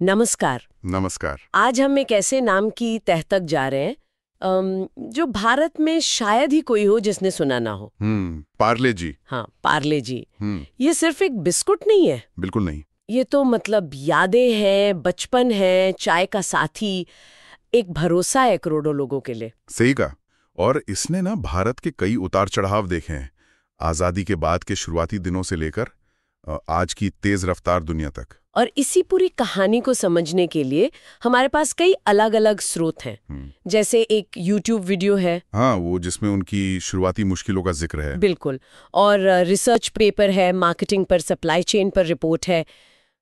नमस्कार। नमस्कार। आज हम एक ऐसे नाम की तह तक जा रहे हैं जो भारत में शायद ही कोई हो जिसने सुना ना हो। पार्ले जी। हाँ, पार्ले जी। ये सिर्फ एक बिस्कुट नहीं है। बिल्कुल नहीं। ये तो मतलब यादें हैं, बचपन है, चाय का साथी, एक भरोसा है करोड़ों लोगों के लिए। सही कहा। और इसने ना भारत के कई उतार चढ़ाव देखे हैं, आज़ादी के बाद के शुरुआती दिनों से लेकर आज की तेज रफ्तार दुनिया तक। और इसी पूरी कहानी को समझने के लिए हमारे पास कई अलग अलग स्रोत हैं। जैसे एक YouTube वीडियो है। हाँ, वो जिसमें उनकी शुरुआती मुश्किलों का जिक्र है। बिल्कुल। और रिसर्च पेपर है, मार्केटिंग पर, सप्लाई चेन पर रिपोर्ट है,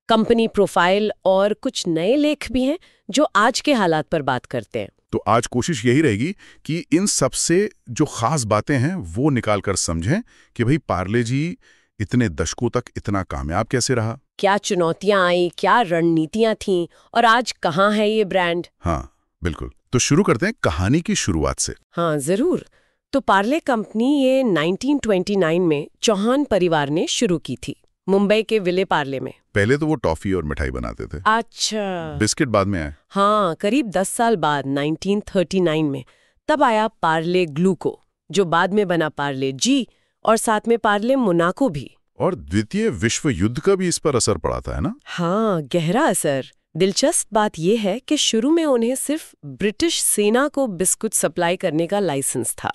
कंपनी प्रोफाइल और कुछ नए लेख भी हैं जो आज के हालात पर बात करते हैं। तो आज कोशिश यही रहेगी कि इन सबसे जो खास बातें हैं वो निकाल कर समझें कि भाई पार्ले जी इतने दशकों तक इतना कामयाब कैसे रहा, क्या चुनौतियां आई, क्या रणनीतियां थीं और आज कहाँ है ये ब्रांड। हाँ बिल्कुल। तो शुरू करते हैं कहानी की शुरुआत से। हाँ जरूर। तो पार्ले कंपनी ये 1929 में चौहान परिवार ने शुरू की थी, मुंबई के विले पार्ले में। पहले तो वो टॉफी और मिठाई बनाते थे। अच्छा। बिस्किट बाद में आए। हाँ, करीब 10 साल बाद 1939 में तब आया पार्ले ग्लूको, जो बाद में बना पार्ले जी, और साथ में पार्ले मोनाको भी। और द्वितीय विश्व युद्ध का भी इस पर असर पड़ा था, है ना? हाँ, गहरा असर। दिलचस्प बात यह है कि शुरू में उन्हें सिर्फ ब्रिटिश सेना को बिस्कुट सप्लाई करने का लाइसेंस था।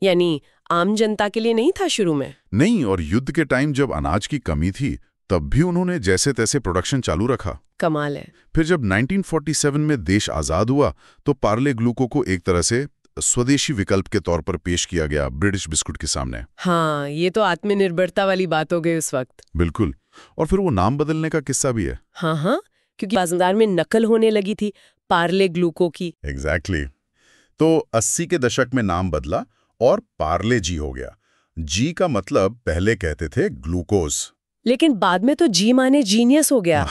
यानी आम जनता के लिए नहीं था शुरू में। नहीं, और युद्ध के टाइम जब अनाज की कमी थी तब भी उन्होंने जैसे तैसे प्रोडक्शन चालू रखा। कमाल है। फिर जब 1947 में देश आजाद हुआ तो पार्ले ग्लूको को एक तरह से स्वदेशी विकल्प के तौर पर पेश किया गया ब्रिटिश बिस्कुट के सामने। हाँ, ये तो आत्मनिर्भरता वाली बात हो गई उस वक्त। बिल्कुल। और फिर वो नाम बदलने का किस्सा भी है। हाँ, क्योंकि बाजार में नकल होने लगी थी पार्ले ग्लूको की। एग्जैक्टली। तो 80 के दशक में नाम बदला और पार्ले जी हो गया। जी का मतलब पहले कहते थे ग्लूकोज, लेकिन बाद में तो जी माने जीनियस हो गया।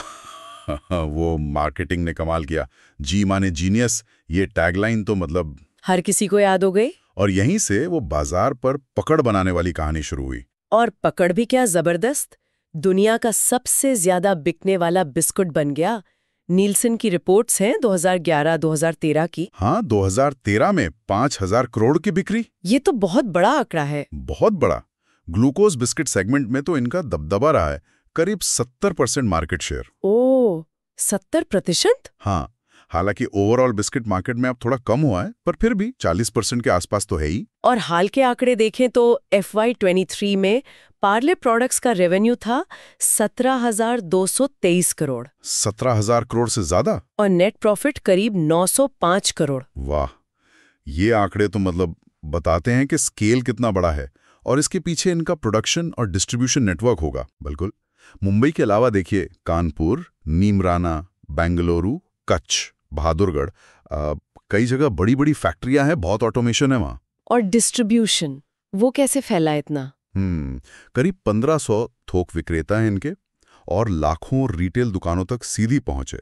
वो मार्केटिंग ने कमाल किया। जी माने जीनियस, ये टैगलाइन तो मतलब हर किसी को याद हो गई। और यहीं से वो बाजार पर पकड़ बनाने वाली कहानी शुरू हुई। और पकड़ भी क्या जबरदस्त, दुनिया का सबसे ज्यादा बिकने वाला बिस्कुट बन गया। नीलसन की रिपोर्ट्स हैं 2011-2013 की। हाँ, 2013 में 5,000 करोड़ की बिक्री। ये तो बहुत बड़ा आंकड़ा है। बहुत बड़ा। ग्लूकोज बिस्किट सेगमेंट में तो इनका दबदबा रहा है, करीब 70% मार्केट शेयर। ओह, 70%? हाँ, हालांकि ओवरऑल बिस्किट मार्केट में अब थोड़ा कम हुआ है, पर फिर भी 40% के आसपास तो है ही। और हाल के आंकड़े देखें तो FY23 में पार्ले प्रोडक्ट्स का रेवेन्यू था 17,223 करोड़। 17,000 करोड़ से ज्यादा। और नेट प्रॉफिट करीब 905 करोड़। वाह, ये आंकड़े तो मतलब बताते हैं कि स्केल कितना बड़ा है और इसके पीछे इनका प्रोडक्शन और डिस्ट्रीब्यूशन नेटवर्क होगा। बिल्कुल। मुंबई के अलावा देखिए कानपुर, नीमराना, बेंगलुरु, कच्छ, बहादुरगढ़, कई जगह बड़ी बड़ी फैक्ट्रियां हैं, बहुत ऑटोमेशन है वहां। और डिस्ट्रीब्यूशन वो कैसे फैला इतना? करीब 1500 थोक विक्रेता हैं इनके और लाखों रिटेल दुकानों तक सीधी पहुंचे।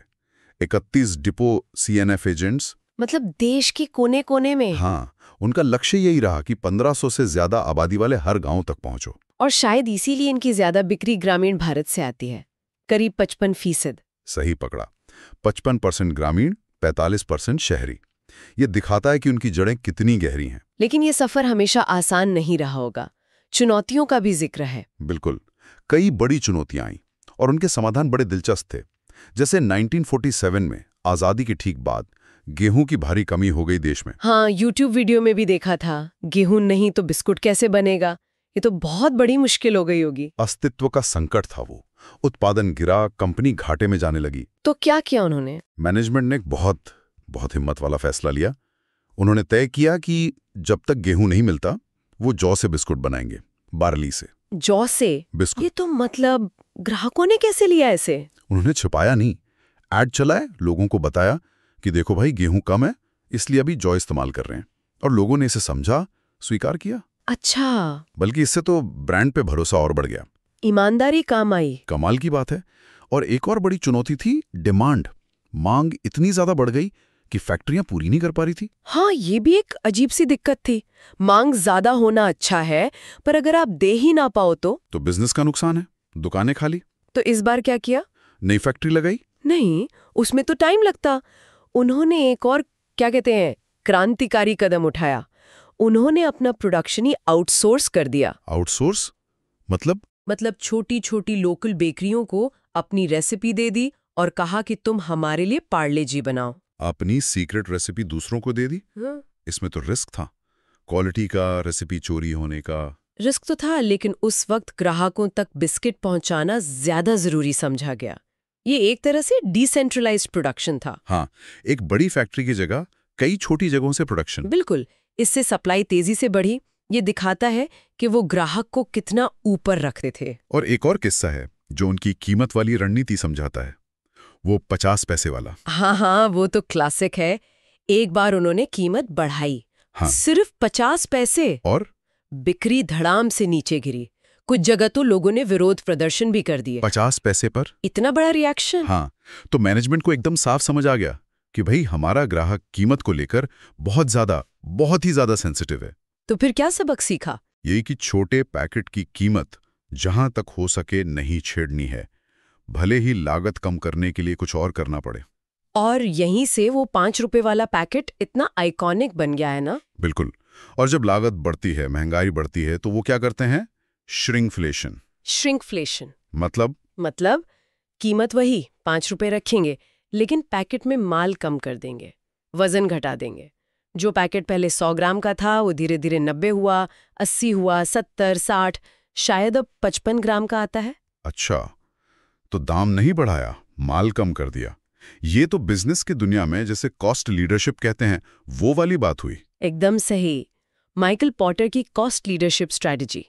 31 डिपो CNF एजेंट्स, मतलब देश के कोने कोने में। हाँ, उनका लक्ष्य यही रहा कि 1500 से ज्यादा आबादी वाले हर गांव तक पहुंचो। और शायद इसीलिए इनकी ज्यादा बिक्री ग्रामीण भारत से आती है, करीब 55%। सही पकड़ा। 55% ग्रामीण, 45% शहरी। ये दिखाता है कि उनकी जड़ें कितनी गहरी हैं। लेकिन ये सफर हमेशा आसान नहीं रहा होगा, चुनौतियों का भी जिक्र है। बिल्कुल, कई बड़ी चुनौतियां आईं और उनके समाधान बड़े दिलचस्प थे। जैसे 1947 में आजादी के ठीक बाद गेहूं की भारी कमी हो गई देश में। हाँ, YouTube वीडियो में भी देखा था, गेहूं नहीं तो बिस्कुट कैसे बनेगा, ये तो बहुत बड़ी मुश्किल हो गई होगी। अस्तित्व का संकट था वो। उत्पादन गिरा, कंपनी घाटे में जाने लगी। तो क्या किया उन्होंने? मैनेजमेंट ने एक बहुत हिम्मत वाला फैसला लिया। उन्होंने तय किया कि जब तक गेहूं नहीं मिलता वो जौ से बिस्कुट बनाएंगे, बार्ली से। जौ से बिस्कुट? ये तो मतलब ग्राहकों ने कैसे लिया इसे? उन्होंने छुपाया नहीं, ऐड चलाए, लोगों को बताया कि देखो भाई गेहूं कम है इसलिए अभी जौ इस्तेमाल कर रहे हैं। और लोगों ने इसे समझा, स्वीकार किया। अच्छा। बल्कि इससे तो ब्रांड पे भरोसा और बढ़ गया। ईमानदारी काम आई। कमाल की बात है। और एक और बड़ी चुनौती थी डिमांड। मांग इतनी ज्यादा बढ़ गई कि फैक्ट्रियां पूरी नहीं कर पा रही थी। हाँ, ये भी एक अजीब सी दिक्कत थी। मांग ज्यादा होना अच्छा है, पर अगर आप दे ही ना पाओ तो बिजनेस का नुकसान है, दुकानें खाली। तो इस बार क्या किया? नई फैक्ट्री लगाई, नहीं, उसमें तो टाइम लगता। उन्होंने एक और क्या कहते हैं क्रांतिकारी कदम उठाया। उन्होंने अपना प्रोडक्शन ही आउटसोर्स कर दिया। आउटसोर्स मतलब छोटी छोटी लोकल बेकरियों को अपनी रेसिपी दे दी और कहा कि तुम हमारे लिए पार्ले जी बनाओ। अपनी सीक्रेट रेसिपी दूसरों को दे दी? हाँ। इसमें तो रिस्क था, क्वालिटी का, रेसिपी चोरी होने का। रिस्क तो था, लेकिन उस वक्त ग्राहकों तक बिस्किट पहुंचाना ज्यादा जरूरी समझा गया। ये एक तरह से डिसेंट्रलाइज्ड प्रोडक्शन था। हाँ, एक बड़ी फैक्ट्री की जगह कई छोटी जगहों से प्रोडक्शन। बिल्कुल। इससे सप्लाई तेजी से बढ़ी। ये दिखाता है कि वो ग्राहक को कितना ऊपर रखते थे। और एक और किस्सा है जो उनकी कीमत वाली रणनीति समझाता है, वो 50 पैसे वाला। हाँ, वो तो क्लासिक है। एक बार उन्होंने कीमत बढ़ाई। हाँ। सिर्फ 50 पैसे, और बिक्री धड़ाम से नीचे गिरी। कुछ जगह तो लोगों ने विरोध प्रदर्शन भी कर दिए। 50 पैसे पर इतना बड़ा रिएक्शन। हाँ, तो मैनेजमेंट को एकदम साफ समझ आ गया कि भाई हमारा ग्राहक कीमत को लेकर बहुत ही ज्यादा सेंसिटिव है। तो फिर क्या सबक सीखा? यही कि छोटे पैकेट की कीमत जहां तक हो सके नहीं छेड़नी है, भले ही लागत कम करने के लिए कुछ और करना पड़े। और यहीं से वो 5 रुपए वाला पैकेट इतना आइकॉनिक बन गया है ना। बिल्कुल। और जब लागत बढ़ती है, महंगाई बढ़ती है, तो वो क्या करते हैं? श्रिंकफ्लेशन मतलब कीमत वही 5 रुपए रखेंगे, लेकिन पैकेट में माल कम कर देंगे, वजन घटा देंगे। जो पैकेट पहले 100 ग्राम का था वो धीरे धीरे 90 हुआ, 80 हुआ, 70, 60, शायद अब 55 ग्राम का आता है। अच्छा, तो दाम नहीं बढ़ाया, माल कम कर दिया। ये तो बिजनेस की दुनिया में जैसे कॉस्ट लीडरशिप कहते हैं, वो वाली बात हुई। एकदम सही। माइकल पॉटर की कॉस्ट लीडरशिप स्ट्रैटेजी,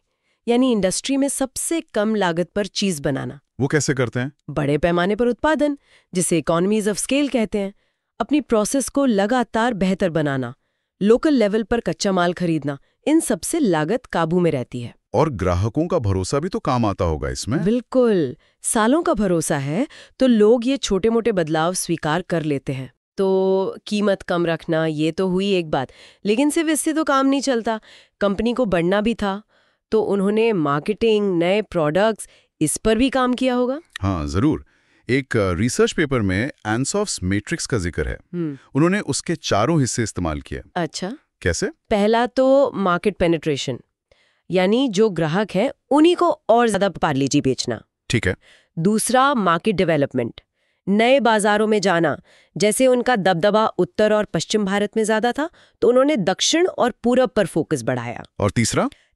यानी इंडस्ट्री में सबसे कम लागत पर चीज बनाना। वो कैसे करते हैं? बड़े पैमाने पर उत्पादन, जिसे इकोनॉमीज ऑफ स्केल कहते हैं। अपनी प्रोसेस को लगातार बेहतर बनाना, लोकल लेवल पर कच्चा माल खरीदना, इन सब से लागत काबू में रहती है। और ग्राहकों का भरोसा भी तो काम आता होगा इसमें। बिल्कुल। सालों का भरोसा है तो लोग ये छोटे मोटे बदलाव स्वीकार कर लेते हैं। तो कीमत कम रखना ये तो हुई एक बात, लेकिन सिर्फ इससे तो काम नहीं चलता। कंपनी को बढ़ना भी था, तो उन्होंने मार्केटिंग, नए प्रोडक्ट्स, इस पर भी काम किया होगा। हाँ, जरूर। एक रिसर्च पेपर में एंसॉफ्स मैट्रिक्स का जिक्र है। उन्होंने उसके 4 हिस्से इस्तेमाल किए। अच्छा, कैसे? पहला तो मार्केट पेनिट्रेशन, यानी जो ग्राहक है उन्हीं को और ज्यादा पार्ले जी बेचना। ठीक है। दूसरा मार्केट डेवलपमेंट, नए बाजारों में जाना। जैसे उनका दबदबा उत्तर और पश्चिम भारत में ज्यादा था, तो उन्होंने दक्षिण और पूरब पर फोकस बढ़ाया। और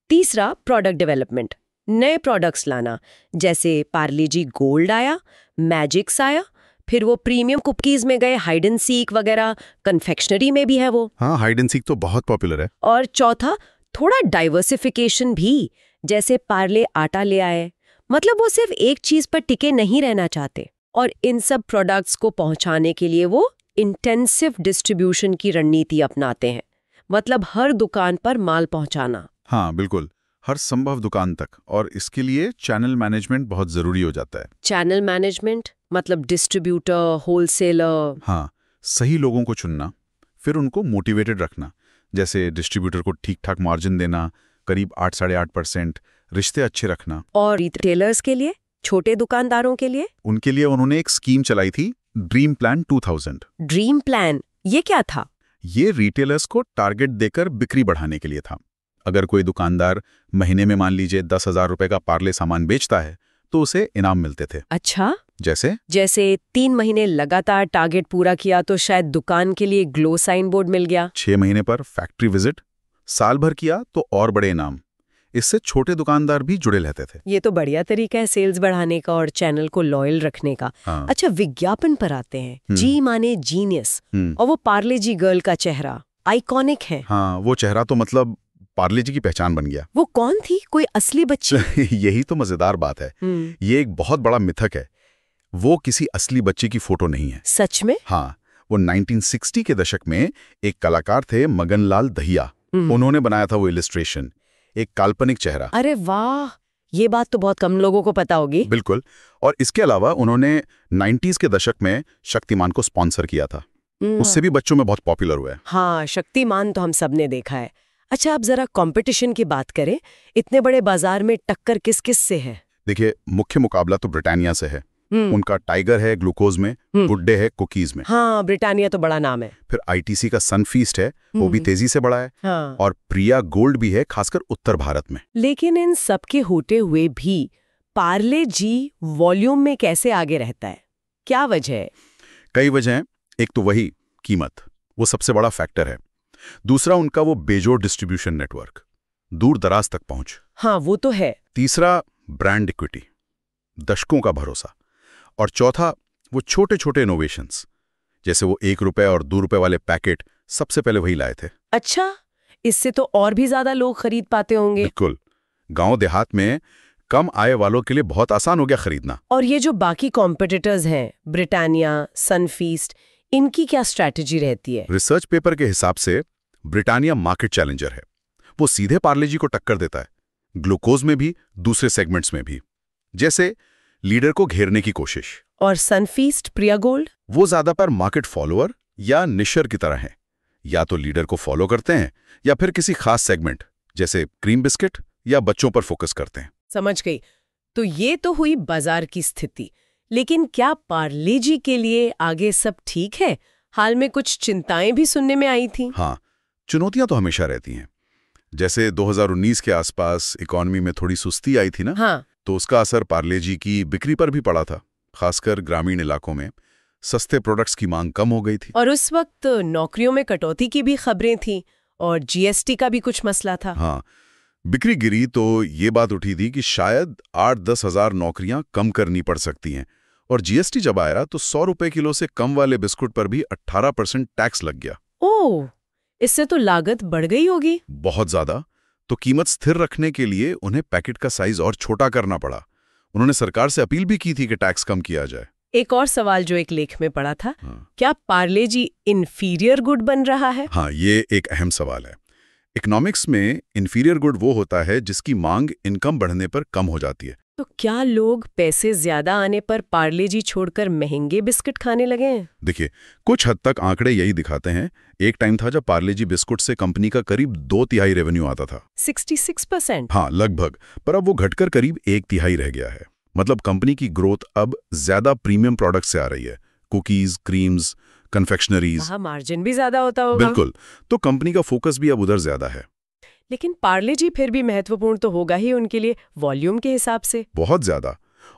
तीसरा प्रोडक्ट डेवलपमेंट, नए प्रोडक्ट्स लाना। जैसे पार्ले जी गोल्ड आया, मैजिक्स आया, फिर वो प्रीमियम कुकीज में गए, हाइड एंड सीक वगैरह, कन्फेक्शनरी में भी है वो। हाँ, हाइड एंड सीक तो बहुत पॉपुलर है। और चौथा थोड़ा डाइवर्सिफिकेशन भी, जैसे पार्ले आटा ले आए। मतलब वो सिर्फ एक चीज पर टिके नहीं रहना चाहते, और इन सब प्रोडक्ट्स को पहुंचाने के लिए वो इंटेंसिव डिस्ट्रीब्यूशन की रणनीति अपनाते हैं। मतलब हर दुकान पर माल पहुंचाना। हाँ, बिल्कुल, हर संभव दुकान तक। और इसके लिए चैनल मैनेजमेंट बहुत जरूरी हो जाता है। चैनल मैनेजमेंट मतलब डिस्ट्रीब्यूटर, होलसेलर। हाँ, सही लोगों को चुनना, फिर उनको मोटिवेटेड रखना। जैसे डिस्ट्रीब्यूटर को ठीक ठाक मार्जिन देना, करीब 8-8.5%, रिश्ते अच्छे रखना। और रिटेलर्स के लिए, छोटे दुकानदारों के लिए, उनके लिए उन्होंने एक स्कीम चलाई थी, ड्रीम प्लान 2000। ड्रीम प्लान, ये क्या था? ये रिटेलर्स को टारगेट देकर बिक्री बढ़ाने के लिए था। अगर कोई दुकानदार महीने में मान लीजिए 10,000 रुपए का पार्ले सामान बेचता है, तो उसे इनाम मिलते थे। अच्छा, जैसे 3 महीने लगातार टारगेट पूरा किया तो शायद दुकान के लिए ग्लो साइन बोर्ड मिल गया। 6 महीने पर फैक्ट्री विजिट, साल भर किया तो और बड़े इनाम। इससे छोटे दुकानदार भी जुड़े रहते थे। ये तो बढ़िया तरीका है सेल्स बढ़ाने का और चैनल को लॉयल रखने का। हाँ। अच्छा, विज्ञापन पर आते हैं। जी माने जीनियस, और वो पार्ले जी गर्ल का चेहरा आइकॉनिक है। हाँ, वो चेहरा तो मतलब पार्ले जी की पहचान बन गया। वो कौन थी? कोई असली बच्ची? यही तो मजेदार बात है। ये एक बहुत बड़ा मिथक है। वो किसी असली बच्ची की फोटो नहीं है। सच में? हाँ, वो 1960 के दशक में एक कलाकार थे, मगनलाल दहिया। उन्होंने बनाया था वो इलिस्ट्रेशन, एक काल्पनिक चेहरा। अरे वाह, ये बात तो बहुत कम लोगों को पता होगी। बिल्कुल। और इसके अलावा उन्होंने 90s के दशक में शक्तिमान को स्पॉन्सर किया था। उससे भी बच्चों में बहुत पॉपुलर हुआ है। हाँ, शक्तिमान तो हम सबने देखा है। अच्छा, अब जरा कंपटीशन की बात करें। इतने बड़े बाजार में टक्कर किस किस से है? देखिए, मुख्य मुकाबला तो ब्रिटानिया से है। उनका टाइगर है ग्लूकोज में, गुड्डे है कुकीज में। हाँ, ब्रिटानिया तो बड़ा नाम है। फिर आईटीसी का सनफीस्ट है, वो भी तेजी से बढ़ा है। हाँ। और प्रिया गोल्ड भी है, खासकर उत्तर भारत में। लेकिन इन सब के होते हुए भी पार्ले जी वॉल्यूम में कैसे आगे रहता है? क्या वजह है? कई वजह हैं। एक तो वही कीमत, वो सबसे बड़ा फैक्टर है। दूसरा उनका वो बेजोड़ डिस्ट्रीब्यूशन नेटवर्क, दूर दराज तक पहुंच। हाँ, वो तो है। तीसरा ब्रांड इक्विटी, दशकों का भरोसा। और चौथा वो छोटे छोटे इनोवेशंस, जैसे वो 1 रुपए और 2 रुपए वाले पैकेट सबसे पहले वही लाए थे। अच्छा, इससे तो और भी ज्यादा लोग खरीद पाते होंगे। बिल्कुल, गांव देहात में कम आय वालों के लिए बहुत आसान हो गया खरीदना। और ये जो बाकी कॉम्पिटिटर्स हैं, ब्रिटानिया, सनफीस्ट, इनकी क्या स्ट्रैटेजी रहती है? रिसर्च पेपर के हिसाब से ब्रिटानिया मार्केट चैलेंजर है। वो सीधे पार्ले जी को टक्कर देता है, ग्लूकोज में भी, दूसरे सेगमेंट्स में भी। जैसे लीडर को घेरने की कोशिश। और सनफीस्ट, प्रिया गोल्ड? वो ज्यादातर मार्केट फॉलोअर या निशर की तरह हैं। या तो लीडर को फॉलो करते हैं या फिर किसी खास सेगमेंट जैसे क्रीम बिस्किट या बच्चों पर फोकस करते हैं। समझ गई। तो ये तो हुई बाजार की स्थिति, लेकिन क्या पार्ले जी के लिए आगे सब ठीक है? हाल में कुछ चिंताएं भी सुनने में आई थी। हाँ, चुनौतियां तो हमेशा रहती हैं। जैसे 2019 के आसपास इकोनॉमी में थोड़ी सुस्ती आई थी ना। हाँ। तो उसका असर पार्ले जी की बिक्री पर भी पड़ा था। खासकर ग्रामीण इलाकों में सस्ते प्रोडक्ट्स की मांग कम हो गई थी। और उस वक्त नौकरियों में कटौती की भी खबरें थीं और जीएसटी का भी कुछ मसला था। हाँ, बिक्री गिरी तो ये बात उठी थी कि शायद 8-10 हजार नौकरियां कम करनी पड़ सकती हैं। और जीएसटी जब आया तो 100 रुपए किलो से कम वाले बिस्कुट पर भी 18% टैक्स लग गया। ओह, इससे तो लागत बढ़ गई होगी। बहुत ज्यादा। तो कीमत स्थिर रखने के लिए उन्हें पैकेट का साइज और छोटा करना पड़ा। उन्होंने सरकार से अपील भी की थी कि टैक्स कम किया जाए। एक और सवाल जो एक लेख में पड़ा था, क्या पार्ले जी इंफीरियर गुड बन रहा है? हाँ, ये एक अहम सवाल है। इकोनॉमिक्स में इंफीरियर गुड वो होता है जिसकी मांग इनकम बढ़ने पर कम हो जाती है। तो क्या लोग पैसे ज्यादा आने पर पार्ले जी छोड़कर महंगे बिस्किट खाने लगे हैं? देखिए, कुछ हद तक आंकड़े यही दिखाते हैं। एक टाइम था जब पार्ले जी बिस्कुट से कंपनी का करीब 2/3 रेवेन्यू आता था। 66%? हाँ, लगभग। पर अब वो घटकर करीब 1/3 रह गया है। मतलब कंपनी की ग्रोथ अब ज्यादा प्रीमियम प्रोडक्ट से आ रही है। Cookies, creams, confectioneries. वहाँ मार्जिन भी ज्यादा होता होगा। बिल्कुल। तो कंपनी का फोकस भी अब उधर ज्यादा है। लेकिन पार्ले जी फिर भी महत्वपूर्ण तो होगा ही उनके लिए, वॉल्यूम के हिसाब से। बहुत ज्यादा।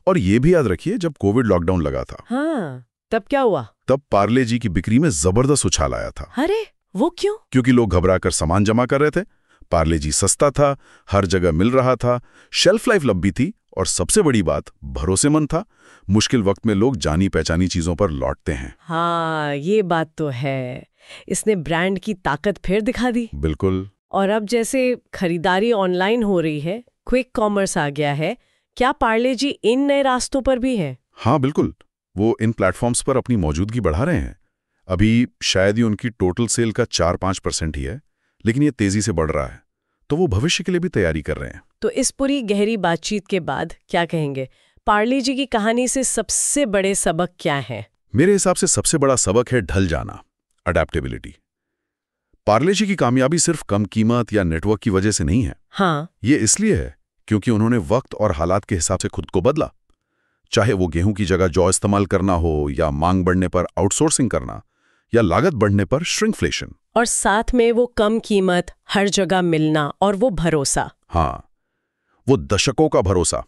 और ये भी याद रखिए, जब कोविड लॉकडाउन लगा था, हाँ, तब क्या हुआ? तब पार्ले जी की बिक्री में जबरदस्त उछाल आया था। अरे, वो क्यों? क्योंकि लोग घबराकर सामान जमा कर रहे थे। पार्ले जी सस्ता था, हर जगह मिल रहा था, शेल्फ लाइफ लंबी थी और सबसे बड़ी बात, भरोसेमंद था। मुश्किल वक्त में लोग जानी पहचानी चीजों पर लौटते हैं। हाँ, ये बात तो है। इसने ब्रांड की ताकत फिर दिखा दी। बिल्कुल। और अब जैसे खरीदारी ऑनलाइन हो रही है, क्विक कॉमर्स आ गया है, क्या पार्ले जी इन नए रास्तों पर भी है? हाँ, बिल्कुल। वो इन प्लेटफॉर्म्स पर अपनी मौजूदगी बढ़ा रहे हैं। अभी शायद ही उनकी टोटल सेल का 4-5% ही है, लेकिन ये तेजी से बढ़ रहा है। तो वो भविष्य के लिए भी तैयारी कर रहे हैं। तो इस पूरी गहरी बातचीत के बाद क्या कहेंगे, पार्ले जी की कहानी से सबसे बड़े सबक क्या हैं? मेरे हिसाब से सबसे बड़ा सबक है ढल जाना, अडेप्टेबिलिटी। पार्ले जी की कामयाबी सिर्फ कम कीमत या नेटवर्क की वजह से नहीं है। हाँ। ये इसलिए है क्योंकि उन्होंने वक्त और हालात के हिसाब से खुद को बदला। चाहे वो गेहूं की जगह जौ इस्तेमाल करना हो, या मांग बढ़ने पर आउटसोर्सिंग करना, या लागत बढ़ने पर श्रिंकफ्लेशन। और साथ में वो कम कीमत, हर जगह मिलना और वो भरोसा। हाँ, वो दशकों का भरोसा।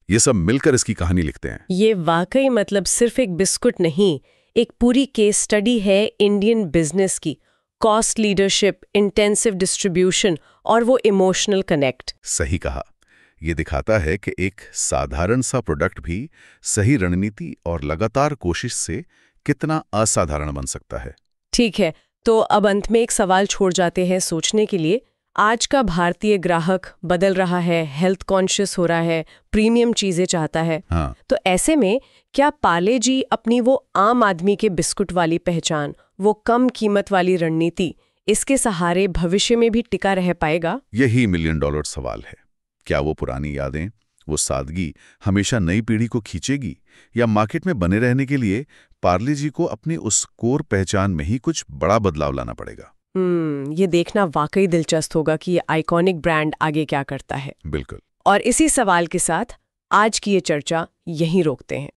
ये सब मिलकर इसकी कहानी लिखते हैं। ये वाकई मतलब सिर्फ एक बिस्कुट नहीं, एक पूरी केस स्टडी है इंडियन बिजनेस की। कॉस्ट लीडरशिप, इंटेंसिव डिस्ट्रीब्यूशन और वो इमोशनल कनेक्ट। सही कहा। ये दिखाता है कि एक साधारण सा प्रोडक्ट भी सही रणनीति और लगातार कोशिश से कितना असाधारण बन सकता है। ठीक है, तो अब अंत में एक सवाल छोड़ जाते हैं सोचने के लिए। आज का भारतीय ग्राहक बदल रहा है, हेल्थ कॉन्शियस हो रहा है, प्रीमियम चीजें चाहता है। हाँ। तो ऐसे में क्या पार्ले जी अपनी वो आम आदमी के बिस्कुट वाली पहचान, वो कम कीमत वाली रणनीति, इसके सहारे भविष्य में भी टिका रह पाएगा? यही $1 मिलियन सवाल है। क्या वो पुरानी यादें, वो सादगी हमेशा नई पीढ़ी को खींचेगी, या मार्केट में बने रहने के लिए पार्ले जी को अपनी उस कोर पहचान में ही कुछ बड़ा बदलाव लाना पड़ेगा? ये देखना वाकई दिलचस्प होगा कि ये आइकॉनिक ब्रांड आगे क्या करता है। बिल्कुल। और इसी सवाल के साथ आज की ये चर्चा यहीं रोकते हैं।